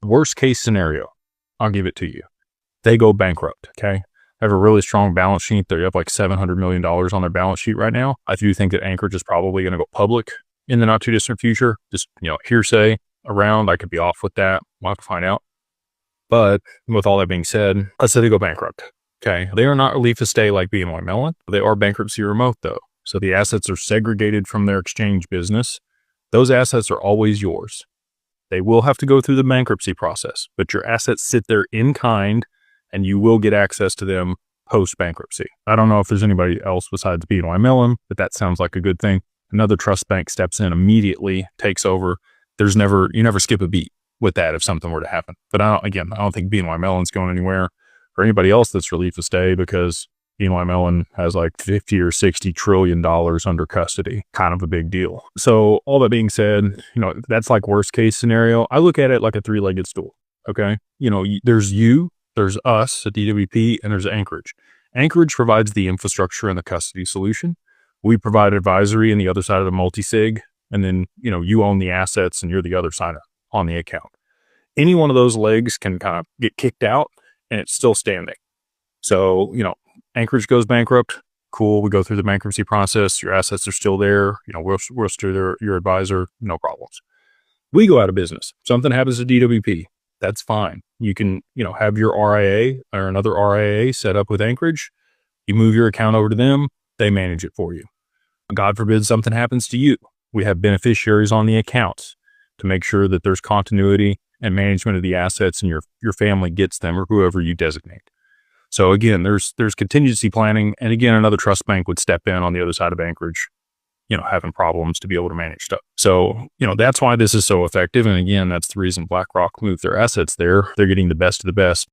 Worst case scenario, I'll give it to you. They go bankrupt, okay? They have a really strong balance sheet. They have like $700 million on their balance sheet right now. I do think that Anchorage is probably going to go public in the not too distant future. Just, hearsay around. I could be off with that. We'll have to find out. But with all that being said, let's say they go bankrupt. Okay. They are not relief estate like BNY Mellon. They are bankruptcy remote though. So the assets are segregated from their exchange business. Those assets are always yours. They will have to go through the bankruptcy process, but your assets sit there in kind and you will get access to them post bankruptcy. I don't know if there's anybody else besides BNY Mellon, but that sounds like a good thing. Another trust bank steps in immediately, takes over. You never skip a beat with that if something were to happen. But I don't think BNY Mellon's going anywhere or anybody else that's relief estate, because BNY Mellon has like 50 or 60 trillion dollars under custody. Kind of a big deal. So all that being said, that's like worst case scenario. I look at it like a three-legged stool. Okay. There's us at DWP, and there's Anchorage. Anchorage provides the infrastructure and the custody solution. We provide advisory on the other side of the multi-sig. And then, you own the assets and you're the other side on the account. Any one of those legs can kind of get kicked out and it's still standing. So, Anchorage goes bankrupt. Cool. We go through the bankruptcy process. Your assets are still there. We're still your advisor. No problems. We go out of business. Something happens to DWP. That's fine. You can, have your RIA or another RIA set up with Anchorage. You move your account over to them. They manage it for you. God forbid something happens to you. We have beneficiaries on the accounts to make sure that there's continuity and management of the assets and your family gets them, or whoever you designate. So again, there's contingency planning. And again, another trust bank would step in on the other side of Anchorage, having problems to be able to manage stuff. So, that's why this is so effective. And again, that's the reason BlackRock moved their assets there. They're getting the best of the best